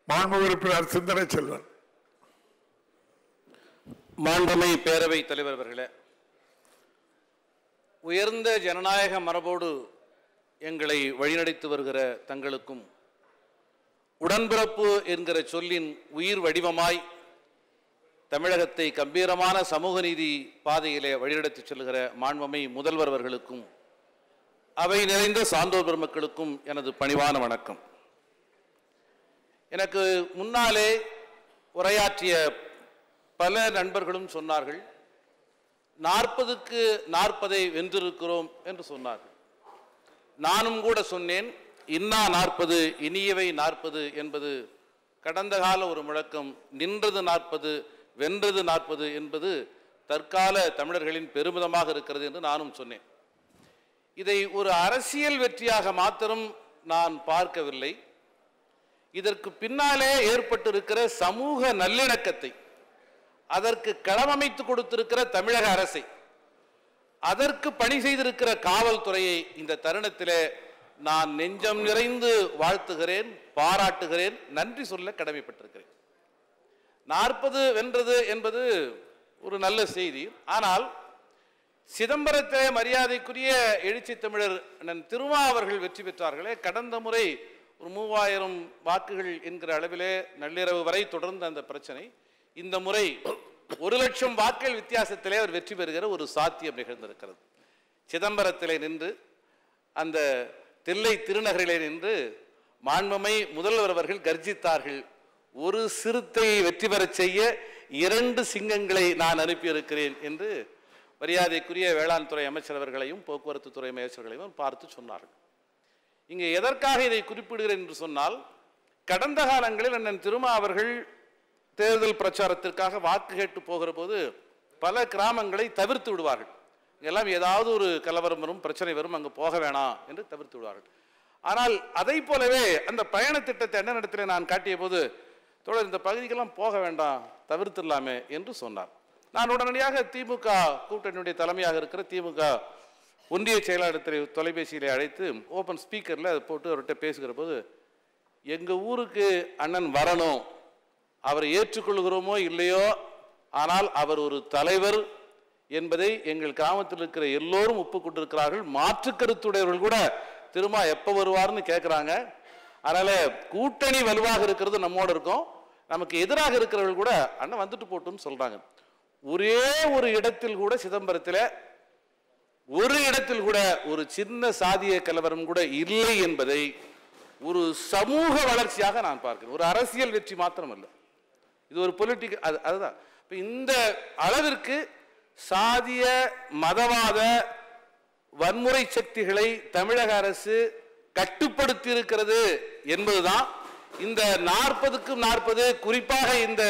மாண்புமிகு உறுப்பினர் சிந்தனை செல்வன். மாண்புமிகு பேரவை தலைவர் அவர்களே, உயர்ந்த ஜனநாயக மரபோடு எங்களை வழிநடத்தி வருகிற தங்களுக்கும் உடன்பிறப்பு என்கிற சொல்லின் உயிர் வடிவமாய் தமிழகத்தை கம்பீரமான சமூக நீதி பாதையிலே வழிநடத்தி செல்கிற மாண்புமிகு முதல்வர் அவர்களுக்கும் அவை நிறைந்த சான்றோர் பெருமக்களுக்கும் எனது பணிவான வணக்கம். எனக்கு முன்னாலே உரையாற்றிய பல நண்பர்களும் சொன்னார்கள், 40க்கு 40 வென்றிருக்கிறோம் என்று சொன்னார்கள். நானும் கூட சொன்னேன், இன்னா 40 இனியவை 40 என்பது கடந்த கால ஒரு முழக்கம். நின்றது 40 வென்றது 40 என்பது தற்கால தமிழர்களின் பெருமிதமாக இருக்கிறது என்று நானும் சொன்னேன். இதை ஒரு அரசியல் வெற்றியாக மாத்திரம் நான் பார்க்கவில்லை. இதற்கு பின்னாலே ஏற்பட்டிருக்கிற சமூக நல்லிணக்கத்தை, அதற்கு களமமைத்து கொடுத்திருக்கிற தமிழக அரசை, அதற்கு பணி செய்திருக்கிற காவல்துறையை இந்த தருணத்திலே நான் நெஞ்சம் நிறைந்து வாழ்த்துகிறேன், பாராட்டுகிறேன், நன்றி சொல்ல கடமைப்பட்டிருக்கிறேன். 40 வென்றது என்பது ஒரு நல்ல செய்தி. ஆனால் சிதம்பரத்திலே மரியாதைக்குரிய எழுச்சி தமிழர் திருமா அவர்கள் வெற்றி பெற்றார்களே, கடந்த முறை ஒரு 3000 வாக்குகள் என்கிற அளவிலே நள்ளிரவு வரை தொடர்ந்த அந்த பிரச்சனை, இந்த முறை 1,00,000 வாக்குகள் வித்தியாசத்திலே அவர் வெற்றி பெறுகிற ஒரு சாத்தியம் நிகழ்ந்திருக்கிறது. சிதம்பரத்திலே நின்று, அந்த தில்லை திருநகரிலே நின்று மாண்புமிகு முதல்வர் அவர்கள் கர்ஜித்தார்கள், ஒரு சிறுத்தையை வெற்றி பெறச் செய்ய 2 சிங்கங்களை நான் அனுப்பியிருக்கிறேன் என்று மரியாதைக்குரிய வேளாண் துறை அமைச்சர் அவர்களையும் போக்குவரத்து துறை அமைச்சர்களையும் பார்த்து சொன்னார்கள். இங்கே எதற்காக இதை குறிப்பிடுகிறேன் என்று சொன்னால், கடந்த காலங்களில் அண்ணன் திருமா அவர்கள் தேர்தல் பிரச்சாரத்திற்காக வாக்கு கேட்டு போகிற போது பல கிராமங்களை தவிர்த்து விடுவார்கள். எல்லாம் ஏதாவது ஒரு கலவரம் வரும், பிரச்சனை வரும், அங்கு போக வேணாம் என்று தவிர்த்து விடுவார்கள். ஆனால் அதை போலவே அந்த பயண திட்டத்தை என்ன இடத்துல நான் காட்டிய போது, தொடர் இந்த பகுதிக்கெல்லாம் போக வேண்டாம், தவிர்த்துடலாமே என்று சொன்னார். நான் உடனடியாக திமுக கூட்டணியுடைய தலைமையாக இருக்கிற திமுக ஒன்றிய செயலாளர் தொலைபேசியிலே அழைத்து ஓப்பன் ஸ்பீக்கரில் அதை போட்டு அவர்கிட்ட பேசுகிற போது, எங்கள் ஊருக்கு அண்ணன் வரணும், அவரை ஏற்றுக்கொள்கிறோமோ இல்லையோ, ஆனால் அவர் ஒரு தலைவர் என்பதை எங்கள் கிராமத்தில் இருக்கிற எல்லோரும் ஒப்புக்கொண்டிருக்கிறார்கள். மாற்று கருத்துடையவர்கள் கூட திரும்ப எப்போ வருவார்னு கேட்குறாங்க. அதனால் கூட்டணி வலுவாக இருக்கிறது நம்மோடு இருக்கும், நமக்கு எதிராக இருக்கிறவர்கள் கூட அண்ணன் வந்துட்டு போட்டுன்னு சொல்கிறாங்க. ஒரே ஒரு இடத்தில் கூட சிதம்பரத்தில் ஒரு இடத்தில் கூட ஒரு சின்ன சாதிய கலவரம் கூட இல்லை என்பதை ஒரு சமூக வளர்ச்சியாக நான் பார்க்கிறேன். ஒரு அரசியல் வெற்றி மாத்திரம் அல்ல, இது ஒரு பொலிட்டிக்கல். அதுதான் இப்போ இந்த அளவிற்கு சாதிய மதவாத வன்முறை சக்திகளை தமிழக அரசு கட்டுப்படுத்தி இருக்கிறது என்பதுதான் இந்த 40க்கு 40 குறிப்பாக இந்த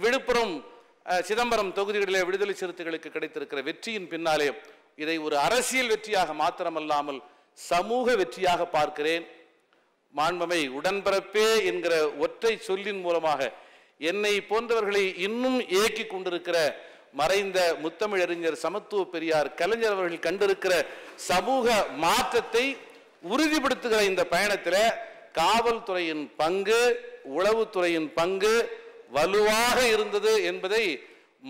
விழுப்புரம் சிதம்பரம் தொகுதிகளிலே விடுதலை சிறுத்தைகளுக்கு கிடைத்திருக்கிற வெற்றியின் பின்னாலே இதை ஒரு அரசியல் வெற்றியாக மாத்திரமல்லாமல் சமூக வெற்றியாக பார்க்கிறேன். மாண்புமிகு உடன்பிறப்பே என்கிற ஒற்றை சொல்லின் மூலமாக என்னை போன்றவர்களை இன்னும் இயக்கி கொண்டிருக்கிற மறைந்த முத்தமிழறிஞர் சமத்துவ பெரியார் கலைஞர் அவர்கள் கண்டிருக்கிற சமூக மாற்றத்தை உறுதிப்படுத்துகிற இந்த பயணத்தில் காவல்துறையின் பங்கு, உளவுத்துறையின் பங்கு வலுவாக இருந்தது என்பதை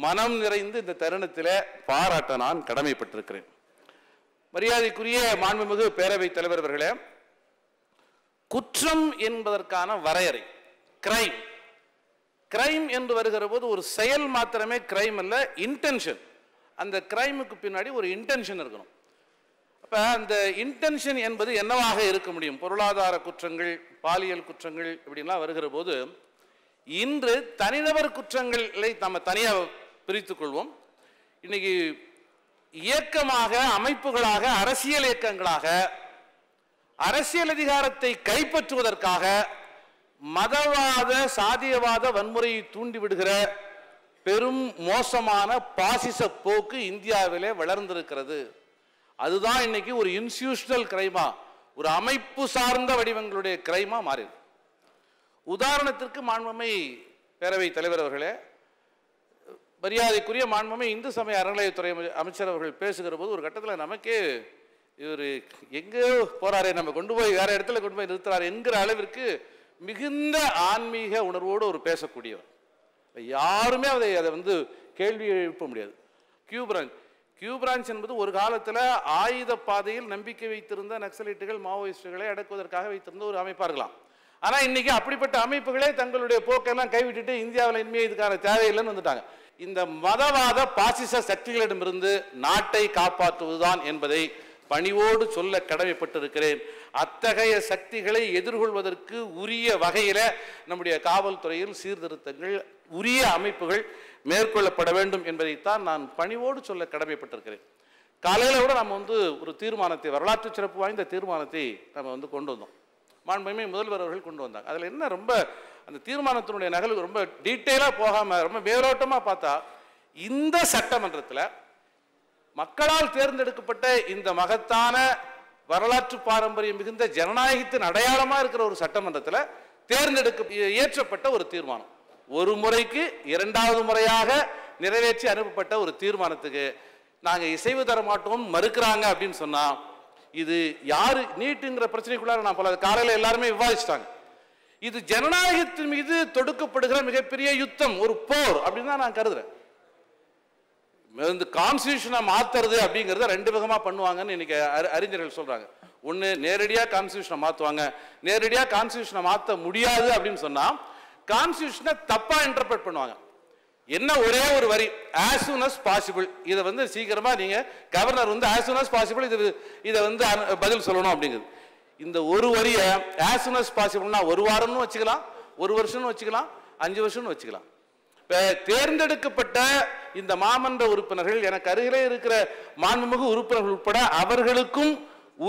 மனம் நிறைந்து இந்த தருணத்தில் பாராட்ட நான் கடமைப்பட்டிருக்கிறேன். மரியாதைக்குரிய மாண்புமிகு பேரவைத் தலைவர் அவர்களே, குற்றம் என்பதற்கான வரையறை கிரைம். கிரைம் என்று வருகிற போது ஒரு செயல் மாத்திரமே கிரைம் அல்ல, இன்டென்ஷன். அந்த கிரைமுக்கு பின்னாடி ஒரு இன்டென்ஷன் இருக்கணும். அப்போ அந்த இன்டென்ஷன் என்பது என்னவாக இருக்க முடியும்? பொருளாதார குற்றங்கள், பாலியல் குற்றங்கள் இப்படின்லாம் வருகிற போது இன்று தனிநபர் குற்றங்களை நம்ம தனியாக பிரித்துக் கொள்வோம். இன்னைக்கு இயக்கமாக, அமைப்புகளாக, அரசியல் இயக்கங்களாக அரசியல் அதிகாரத்தை கைப்பற்றுவதற்காக மதவாத சாதியவாத வன்முறையை தூண்டிவிடுகிற பெரும் மோசமான பாசிச போக்கு இந்தியாவிலே வளர்ந்திருக்கிறது. அதுதான் இன்னைக்கு ஒரு இன்ஸ்டிடியூஷனல் கிரைமா, ஒரு அமைப்பு சார்ந்த வடிவங்களுடைய கிரைமா மாறிது. உதாரணத்திற்கு மாண்புமிகு பேரவைத் தலைவர் அவர்களே, மரியாதைக்குரிய மாண்புமிகு இந்து சமய அறநிலையத்துறை அமைச்சர் அவர்கள் பேசுகிற போது ஒரு கட்டத்தில் நமக்கே இவர் எங்கே போறாரே, நம்ம கொண்டு போய் வேற இடத்துல கொண்டு போய் நிறுத்துறாரு என்கிற அளவிற்கு மிகுந்த ஆன்மீக உணர்வோடு ஒரு பேசக்கூடியவர். யாருமே அதை வந்து கேள்வி எழுப்ப முடியாது. கியூ பிரான்ச் என்பது ஒரு காலத்தில் ஆயுத பாதையில் நம்பிக்கை வைத்திருந்த நக்சலைட்டுகள் மாவோயிஸ்டுகளை அடக்குவதற்காக வைத்திருந்த ஒரு அமைப்பாக இருக்கலாம். ஆனால் இன்னைக்கு அப்படிப்பட்ட அமைப்புகளே தங்களுடைய போக்கெல்லாம் கைவிட்டுட்டு இந்தியாவில் இனிமே இதுக்கான தேவையில்லைன்னு வந்துட்டாங்க. இந்த மதவாத பாசிச சக்திகளிடமிருந்து நாட்டை காப்பாற்றுவதுதான் என்பதை பணிவோடு சொல்ல கடமைப்பட்டிருக்கிறேன். அத்தகைய சக்திகளை எதிர்கொள்வதற்கு உரிய வகையில் நம்முடைய காவல்துறையில் சீர்திருத்தங்கள், உரிய அமைப்புகள் மேற்கொள்ளப்பட வேண்டும் என்பதைத்தான் நான் பணிவோடு சொல்ல கடமைப்பட்டிருக்கிறேன். காலையில் கூட நம்ம வந்து ஒரு தீர்மானத்தை, வரலாற்று சிறப்பு வாய்ந்த தீர்மானத்தை நம்ம வந்து கொண்டு வந்தோம். மாண்புமிகு முதல்வர் அவர்கள் கொண்டு வந்தாங்க. அதில் என்ன ரொம்ப அந்த தீர்மானத்தினுடைய நகல் ரொம்ப டீட்டெயிலாக போகாமல் ரொம்ப மேலோட்டமாக பார்த்தா, இந்த சட்டமன்றத்தில் மக்களால் தேர்ந்தெடுக்கப்பட்ட இந்த மகத்தான வரலாற்று பாரம்பரியம் மிகுந்த ஜனநாயகத்தின் அடையாளமாக இருக்கிற ஒரு சட்டமன்றத்தில் இயற்றப்பட்ட ஒரு தீர்மானம், ஒரு முறைக்கு இரண்டாவது முறையாக நிறைவேற்றி அனுப்பப்பட்ட ஒரு தீர்மானத்துக்கு நாங்கள் இசைவு தர மாட்டோம் மறுக்கிறாங்க அப்படின்னு சொன்னால், இது யாரு நீட்டுங்கிற பிரச்சனைக்குள்ளார நான் பல காலையில் எல்லாருமே விவாதிச்சிட்டாங்க. இது ஜனநாயகத்தின் மீது தொடுக்கப்படுகிற மிகப்பெரிய யுத்தம், ஒரு போர் அப்படின்னு தான் நான் கருதுறேன். இந்த கான்ஸ்டியூஷனை மாத்துறது அப்படிங்கிறத ரெண்டு விதமாக பண்ணுவாங்கன்னு இன்னைக்கு அறிஞர்கள் சொல்றாங்க. ஒன்று, நேரடியாக கான்ஸ்டியூஷனை மாற்றுவாங்க. நேரடியாக கான்ஸ்டியூஷனை மாற்ற முடியாது அப்படின்னு சொன்னால் கான்ஸ்டியூஷனை தப்பாக இன்டர்பிரட் பண்ணுவாங்க. என்ன ஒரே ஒரு வரி, as soon as possible, இதை வந்து சீக்கிரமா நீங்க கவர்னர் வந்து as soon as possible இதை வந்து பதில் சொல்லணும் அப்படிங்கிறது. இந்த ஒரு வரியை as soon as possible ஒரு வாரம்னு வச்சுக்கலாம், ஒரு வருஷம்னு வச்சுக்கலாம், 5 வருஷம்னு வச்சுக்கலாம். தேர்ந்தெடுக்கப்பட்ட இந்த மாமன்ற உறுப்பினர்கள், எனக்கு அருகிலே இருக்கிற மாண்புமிகு உறுப்பினர்கள் உட்பட அவர்களுக்கும்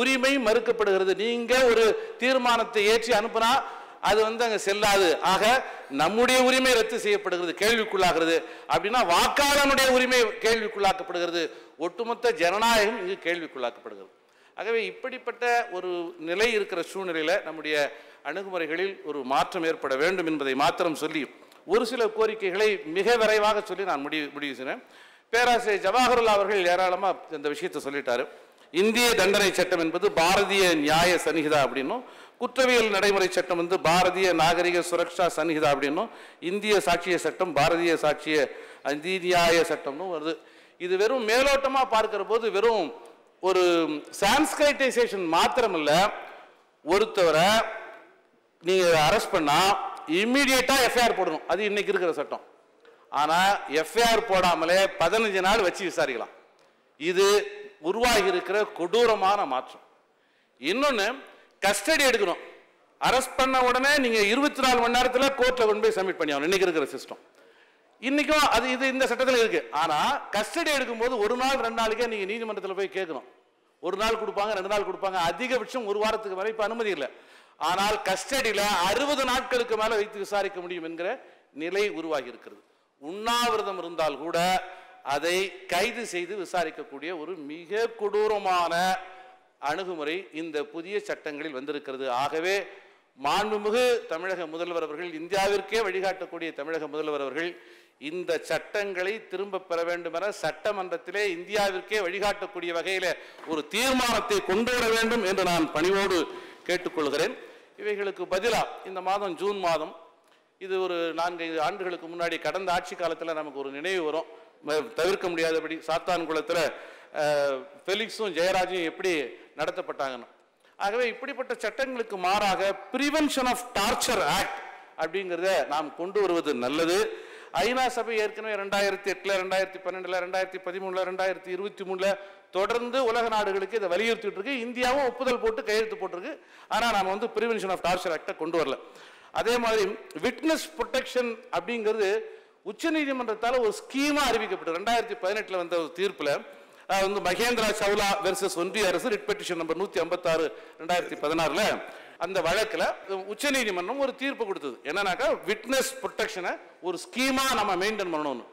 உரிமை மறுக்கப்படுகிறது. நீங்க ஒரு தீர்மானத்தை ஏற்றி அனுப்புனா அது வந்து அங்க செல்லாது, ஆக நம்முடைய உரிமை ரத்து செய்யப்படுகிறது, கேள்விக்குள்ளாகிறது. அப்படின்னா வாக்காளனுடைய உரிமை கேள்விக்குள்ளாக்கப்படுகிறது, ஒட்டுமொத்த ஜனநாயகம் இங்கு கேள்விக்குள்ளாக்கப்படுகிறது. ஆகவே இப்படிப்பட்ட ஒரு நிலை இருக்கிற சூழ்நிலையில் நம்முடைய அணுகுமுறைகளில் ஒரு மாற்றம் ஏற்பட வேண்டும் என்பதை மாத்திரம் சொல்லி ஒரு சில கோரிக்கைகளை மிக விரைவாக சொல்லி நான் முடிவு செய்கிறேன். பேராசிரியர் ஜவஹர்லால் அவர்கள் ஏராளமாக இந்த விஷயத்தை சொல்லிட்டாரு. இந்திய தண்டனை சட்டம் என்பது பாரதிய நியாய சன்ஹிதா அப்படின்னும், குற்றவியல் நடைமுறை சட்டம் வந்து பாரதிய நாகரிக சுரக்ஷா சன்ஹிதா அப்படின்னும், இந்திய சாட்சிய சட்டம் பாரதிய சாட்சிய நியாய சட்டம்னு வருது. இது வெறும் மேலோட்டமாக பார்க்கிற போது வெறும் ஒரு சான்ஸ்கிரைட்டைசேஷன் மாத்திரமல்ல, ஒருத்தவரை நீங்க அரெஸ்ட் பண்ணா இம்மிடியேட்டா எஃப்ஐஆர் போடணும், அது இன்னைக்கு இருக்கிற சட்டம். ஆனா எஃப்ஐஆர் போடாமலே 15 நாள் வச்சு விசாரிக்கலாம். இது உருவாகி இருக்கிற கொடூரமான மாற்றம். இன்னொன்னு, கஸ்டடி எடுக்கணும், அரெஸ்ட் பண்ண உடனே நீங்க 24 மணி நேரத்தில் கோர்ட்ல கொண்டு போய் சப்மிட் பண்ணி ஆகணும். இன்னைக்கு இருக்கிற சிஸ்டம் இன்னைக்கும் அது இது இந்த சட்டத்தில் இருக்கு. ஆனா கஸ்டடி எடுக்கும்போது ஒரு நாள் 2 நாளுக்கே நீங்க நீதிமன்றத்தில் போய் கேட்கணும். ஒரு நாள் கொடுப்பாங்க, 2 நாள் கொடுப்பாங்க, அதிகபட்சம் ஒரு வாரத்துக்கு மேல இப்ப அனுமதி இல்லை. ஆனால் கஸ்டடியில 60 நாட்களுக்கு மேல வைத்து விசாரிக்க முடியும் என்கிற நிலை உருவாகி இருக்கிறது. உண்ணாவிரதம் இருந்தால் கூட அதை கைது செய்து விசாரிக்கக்கூடிய ஒரு மிக கொடூரமான அணுகுமுறை இந்த புதிய சட்டங்களில் வந்திருக்கிறது. ஆகவே மாண்புமிகு தமிழக முதல்வர் அவர்கள், இந்தியாவிற்கே வழிகாட்டக்கூடிய தமிழக முதல்வர் அவர்கள் இந்த சட்டங்களை திரும்ப பெற வேண்டும் என சட்டமன்றத்திலே இந்தியாவிற்கே வழிகாட்டக்கூடிய வகையில் ஒரு தீர்மானத்தை கொண்டு வர வேண்டும் என்று நான் பணிவோடு கேட்டுக்கொள்கிறேன். இவைகளுக்கு பதிலாக இந்த மாதம் ஜூன் மாதம், இது ஒரு 4-5 ஆண்டுகளுக்கு முன்னாடி கடந்த ஆட்சி காலத்தில் நமக்கு ஒரு நினைவு வரும், தவிர்க்க முடியாதபடி சாத்தான்குளத்தில் ஃபெலிக்ஸும் ஜெயராஜும் எப்படி நடத்தப்பட்டாங்கன்னு. ஆகவே இப்படிப்பட்ட சட்டங்களுக்கு மாறாக பிரிவென்ஷன் ஆஃப் டார்ச்சர் ஆக்ட் அப்படிங்கிறத நாம் கொண்டு வருவது நல்லது. ஐநா சபை ஏற்கனவே 2008, 2012, 2013, 2023 தொடர்ந்து உலக நாடுகளுக்கு இதை வலியுறுத்திட்டு இருக்கு. இந்தியாவும் ஒப்புதல் போட்டு கையெழுத்து போட்டிருக்கு. ஆனால் நாம வந்து பிரிவென்ஷன் ஆஃப் டார்ச்சர் ஆக்டை கொண்டு வரல. அதே மாதிரி விட்னஸ் ப்ரொடெக்ஷன் அப்படிங்கிறது உச்சநீதிமன்றத்தால் ஒரு ஸ்கீமா அறிவிக்கப்பட்டது. 2018 வந்த ஒரு தீர்ப்புல வந்து மகேந்திரா சவுலா வெர்சஸ் ஒன்றிய அரசு ரிட் பெட்டிஷன் நம்பர் 156 2016 அந்த வழக்கில் உச்சநீதிமன்றம் ஒரு தீர்ப்பு கொடுத்தது. என்னன்னாக்கா விட்னஸ் ப்ரொடெக்ஷனை ஒரு ஸ்கீமா நம்ம மெயின்டைன் பண்ணணும்.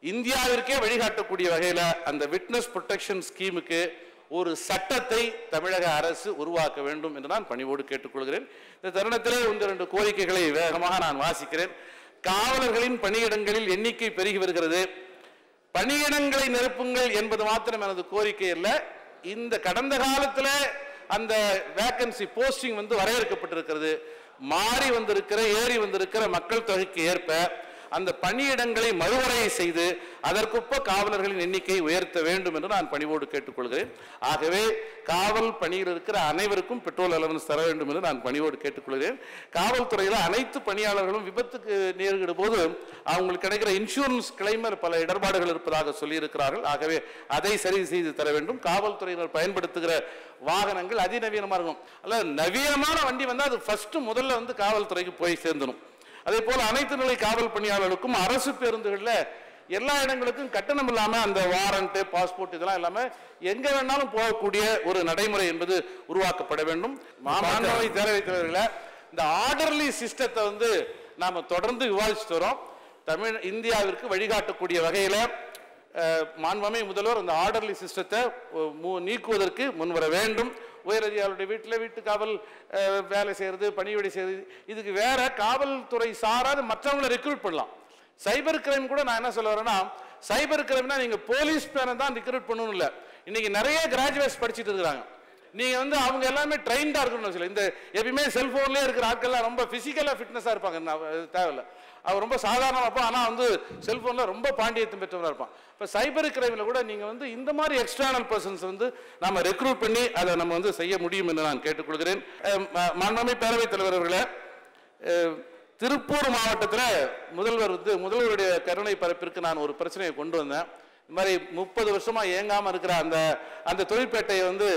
இந்தியாவிற்கே வழிகாட்டக்கூடிய வகையில் அந்த விட்னஸ் ப்ரொடெக்ஷன் ஸ்கீமுக்கு ஒரு சட்டத்தை தமிழக அரசு உருவாக்க வேண்டும் என்று நான் பணிவோடு கேட்டுக்கொள்கிறேன். இந்த தருணத்திலே 1-2 கோரிக்கைகளை வேகமாக நான் வாசிக்கிறேன். காவலர்களின் பணியிடங்களில் எண்ணிக்கை பெருகி வருகிறது. பணியிடங்களை நிரப்புங்கள் என்பது மாத்திரம் எனது கோரிக்கை அல்ல. இந்த கடந்த காலத்தில் அந்த வேக்கன்சி போஸ்டிங் வந்து வரையறுக்கப்பட்டிருக்கிறது. மாறி வந்திருக்கிற ஏறி வந்திருக்கிற மக்கள் தொகைக்கு ஏற்ப அந்த பணியிடங்களை மறுவரையை செய்து அதற்கொப்ப காவலர்களின் எண்ணிக்கையை உயர்த்த வேண்டும் என்று நான் பணிவோடு கேட்டுக்கொள்கிறேன். ஆகவே காவல் பணியில் இருக்கிற அனைவருக்கும் பெட்ரோல் அலவன்ஸ் தர வேண்டும் என்று நான் பணிவோடு கேட்டுக்கொள்கிறேன். காவல்துறையில் அனைத்து பணியாளர்களும் விபத்துக்கு நேரிடும் போது அவங்களுக்கு கிடைக்கிற இன்சூரன்ஸ் கிளைமர் பல இடர்பாடுகள் இருப்பதாக சொல்லியிருக்கிறார்கள். ஆகவே அதை சரி செய்து தர வேண்டும். காவல்துறையினர் பயன்படுத்துகிற வாகனங்கள் அதிநவீனமாக இருக்கும். அல்ல, நவீனமான வண்டி வந்தால் அது ஃபர்ஸ்ட் முதல்ல வந்து காவல்துறைக்கு போய் சேர்ந்தணும். அதே போல அனைத்து நிலை காவல் பணியாளர்களுக்கும் அரசு பேருந்துகளில் எல்லா இடங்களுக்கும் கட்டணம் இல்லாம அந்த வாரண்ட், பாஸ்போர்ட் இதெல்லாம் இல்லாம எங்க வேணாலும் போகக்கூடிய ஒரு நடைமுறை என்பது உருவாக்கப்பட வேண்டும். மாண்புமிகு பேரவைத் தலைவர்களே, இந்த ஆர்டர்லி சிஸ்டத்தை வந்து நாம தொடர்ந்து விவாதிச்சுட்டு வரோம். இந்தியாவிற்கு வழிகாட்டக்கூடிய வகையில மாண்புமிகு முதல்வர் அந்த ஆர்டர்லி சிஸ்டத்தை நீக்குவதற்கு முன்வர வேண்டும். உயரதிகாரிகளுடைய வீட்டு காவல் வேலை செய்யறது, பணிவிடை செய்யறது, இதுக்கு வேற காவல்துறை சாராத மற்றவங்களை ரெக்ரூட் பண்ணலாம். சைபர் கிரைம் கூட நான் என்ன சொல்ல வரேன்னா, சைபர் கிரைம்னா நீங்க போலீஸ் பேனை தான் ரெக்ரூட் பண்ணணும் இல்ல. இன்னைக்கு நிறைய கிராஜுவேட்ஸ் படிச்சுட்டு இருக்காங்க. நீங்க வந்து அவங்க எல்லாமே ட்ரெயின்டா இருக்கணும். இந்த எப்பயுமே செல்போன்லேயே இருக்கிற ஆட்கள்லாம் ரொம்ப பிசிக்கலா ஃபிட்னஸா இருப்பாங்க, தேவையில்லை. அவர் ரொம்ப சாதாரணமாக இருப்பான், ஆனால் வந்து செல்போனில் ரொம்ப பாண்டியத்தை பெற்றவராக இருப்பான். இப்போ சைபர் கிரைமில் கூட நீங்கள் வந்து இந்த மாதிரி எக்ஸ்டர்னல் பர்சன்ஸ் வந்து நம்ம ரெக்ரூட் பண்ணி அதை நம்ம வந்து செய்ய முடியும் என்று நான் கேட்டுக்கொள்கிறேன். மாண்புமிகு பேரவைத் தலைவர் அவர்களே, திருப்பூர் மாவட்டத்தில் முதல்வருடைய கருணை பரப்பிற்கு நான் ஒரு பிரச்சனையை கொண்டு வந்தேன். இந்த மாதிரி 30 வருஷமா இயங்காமல் இருக்கிற அந்த தொழிற்பேட்டையை வந்து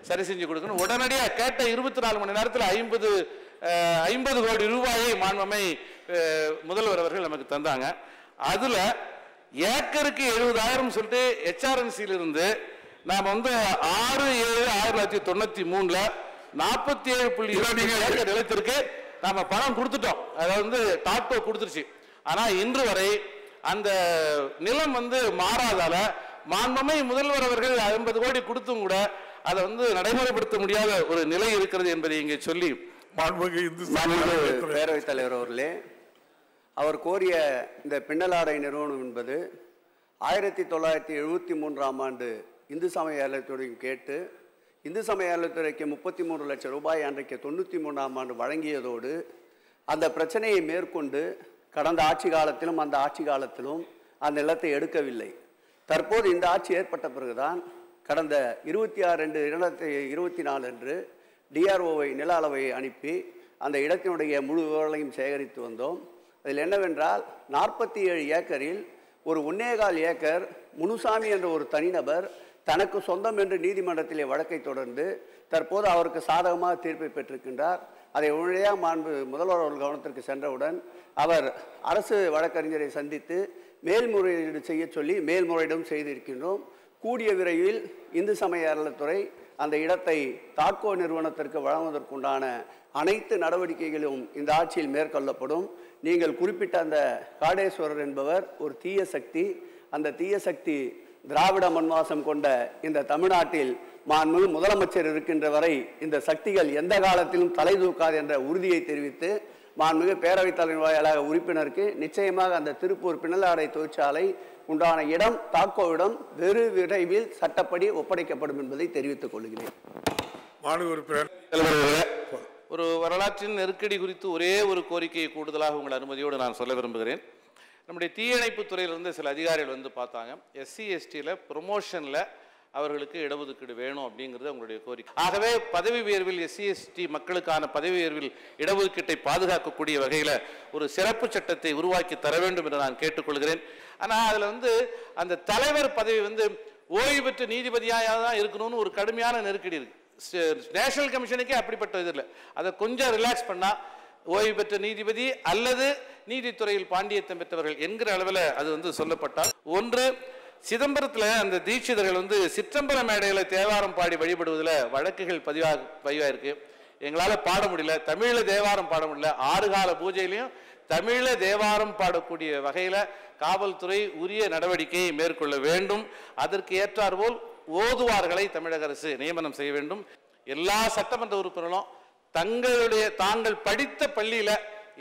சரி செஞ்சு கொடுக்கணும். உடனடியாக கேட்ட 24 மணி நேரத்தில் 50 கோடி ரூபாயை மாண்புமிகு முதல்வர் அவர்கள் நமக்கு தந்தாங்க. அதுல ஏக்கருக்கு 70,000 சொல்லிட்டு HRNC இருந்து நாம வந்து 6/7/1993 47.2 நிலத்திற்கு நாம பணம் கொடுத்துட்டோம். அதாவது வந்து டாட்டோ கொடுத்துருச்சு. ஆனா இன்று வரை அந்த நிலம் வந்து மாறாதால மாண்புமிகு முதல்வர் அவர்கள் 50 கோடி கொடுத்தும் கூட அதை வந்து நடைமுறைப்படுத்த முடியாத ஒரு நிலை இருக்கிறது என்பதை இங்கே சொல்லி பேரவைத் தலைவர் அவர்களே, அவர் கோரிய இந்த பின்னலாடை நிறுவனம் என்பது 1973ஆம் ஆண்டு இந்து சமய அறநிலையத்துறையும் கேட்டு இந்து சமய அறநிலையத்துறைக்கு 33 லட்சம் ரூபாய் அன்றைக்கு 93ஆம் ஆண்டு வழங்கியதோடு அந்த பிரச்சனையை மேற்கொண்டு கடந்த ஆட்சி காலத்திலும் அந்த ஆட்சி காலத்திலும் அந்த நிலத்தை எடுக்கவில்லை. தற்போது இந்த ஆட்சி ஏற்பட்ட பிறகுதான் கடந்த 26/2/2024 அன்று DROவை நில அளவை அனுப்பி அந்த இடத்தினுடைய முழு விவரங்களையும் சேகரித்து வந்தோம். அதில் என்னவென்றால் 47 ஏக்கரில் ஒரு 1.25 ஏக்கர் முனுசாமி என்ற ஒரு தனிநபர் தனக்கு சொந்தம் என்று நீதிமன்றத்திலே வழக்கை தொடர்ந்து தற்போது அவருக்கு சாதகமாக தீர்ப்பை பெற்றிருக்கின்றார். அதை உடனடியாக முதல்வர் அவர்கள் கவனத்திற்கு சென்றவுடன் அவர் அரசு வழக்கறிஞரை சந்தித்து மேல்முறையீடு செய்ய சொல்லி மேல்முறையீடும் செய்திருக்கின்றோம். கூடிய விரைவில் இந்து சமய அறநிலையத்துறை அந்த இடத்தை தாட்கோ நிறுவனத்திற்கு வழங்குவதற்குண்டான அனைத்து நடவடிக்கைகளும் இந்த ஆட்சியில் மேற்கொள்ளப்படும். நீங்கள் குறிப்பிட்ட அந்த காடேஸ்வரர் என்பவர் ஒரு தீய சக்தி. அந்த தீய சக்தி திராவிட மண்வாசம் கொண்ட இந்த தமிழ்நாட்டில் மாண்புமிகு முதலமைச்சர் இருக்கின்ற வரை இந்த சக்திகள் எந்த காலத்திலும் தலை தூக்காது என்ற உறுதியை தெரிவித்து மாண்புமிகு பேரவைத் தலைவர் வாயிலாக உறுப்பினருக்கு நிச்சயமாக அந்த திருப்பூர் பின்னலாடை தொழிற்சாலை உண்டான இடம் தாட்கோவிடம் வெறு விரைவில் சட்டப்படி ஒப்படைக்கப்படும் என்பதை தெரிவித்துக் கொள்கிறேன். ஒரு வரலாற்றின் நெருக்கடி குறித்து ஒரே ஒரு கோரிக்கையை கூடுதலாக உங்கள் அனுமதியோடு நான் சொல்ல விரும்புகிறேன். நம்முடைய தீயணைப்பு துறையிலிருந்து சில அதிகாரிகள் வந்து பார்த்தாங்க. SC STயில் ப்ரொமோஷனில் அவர்களுக்கு இடஒதுக்கீடு வேணும் அப்படிங்கிறது அவங்களுடைய கோரிக்கை. ஆகவே பதவி உயர்வில் SC ST மக்களுக்கான பதவி உயர்வில் இடஒதுக்கீட்டை பாதுகாக்கக்கூடிய வகையில் ஒரு சிறப்பு சட்டத்தை உருவாக்கி தர வேண்டும் என்று நான் கேட்டுக்கொள்கிறேன். ஆனால் அதில் வந்து அந்த தலைவர் பதவி வந்து ஓய்வு பெற்ற நீதிபதியாக தான் இருக்கணும்னு ஒரு கடுமையான நெருக்கடி இருக்கு. நேஷனல் கமிஷனுக்கே அப்படிப்பட்ட இது இல்லை. அதை கொஞ்சம் ரிலாக்ஸ் பண்ணா ஓய்வு பெற்ற நீதிபதி அல்லது நீதித்துறையில் பாண்டியத்தம் பெற்றவர்கள் என்கிற அளவில் அது வந்து சொல்லப்பட்டால். ஒன்று, சிதம்பரத்தில் அந்த தீட்சிதர்கள் வந்து சிற்றம்பல மேடையில் தேவாரம் பாடி வழிபடுவதில் வழக்குகள் பதிவாயிருக்கு. எங்களால் பாட முடியல, தமிழில் தேவாரம் பாட முடியல. 6 கால பூஜையிலையும் தமிழில் தேவாரம் பாடக்கூடிய வகையில் காவல்துறை உரிய நடவடிக்கையை மேற்கொள்ள வேண்டும். அதற்கு ஏற்றாற்போல் ஓதுவார்களை தமிழக அரசு நியமனம் செய்ய வேண்டும். எல்லா சட்டமன்ற உறுப்பினர்களும் தாங்கள் படித்த பள்ளியில்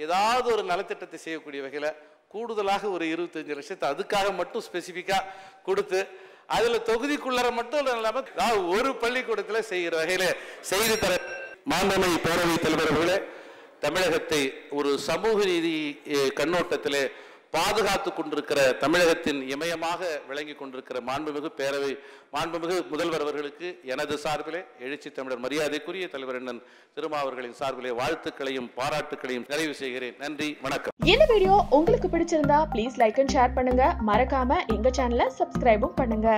ஏதாவது ஒரு நலத்திட்டத்தை செய்யக்கூடிய வகையில் கூடுதலாக ஒரு 25 லட்சத்தை அதுக்காக மட்டும் ஸ்பெசிஃபிக்காக கொடுத்து அதில் தொகுதிக்குள்ளர மட்டும் இல்லாமல் ஒரு பள்ளிக்கூடத்தில் செய்கிற வகையில் செய்து தர மாண்புமிகு பேரவைத் தலைவர் அவர்களே, தமிழகத்தை ஒரு சமூக நீதி கண்ணோட்டத்திலே பாதுகாத்து கொண்டிருக்கிற தமிழகத்தின் இமயமாக விளங்கி கொண்டிருக்கிற மாண்புமிகு முதல்வர் அவர்களுக்கு எனது சார்பிலே எழுச்சி தமிழர் மரியாதைக்குரிய தலைவர் அண்ணன் திருமாவர்களின் சார்பிலே வாழ்த்துக்களையும் பாராட்டுக்களையும் நிறைவு செய்கிறேன். நன்றி, வணக்கம். இந்த வீடியோ உங்களுக்கு பிடிச்சிருந்தா ப்ளீஸ் லைக் அண்ட் ஷேர் பண்ணுங்க. மறக்காம எங்க சேனலை சப்ஸ்கிரைபும் பண்ணுங்க.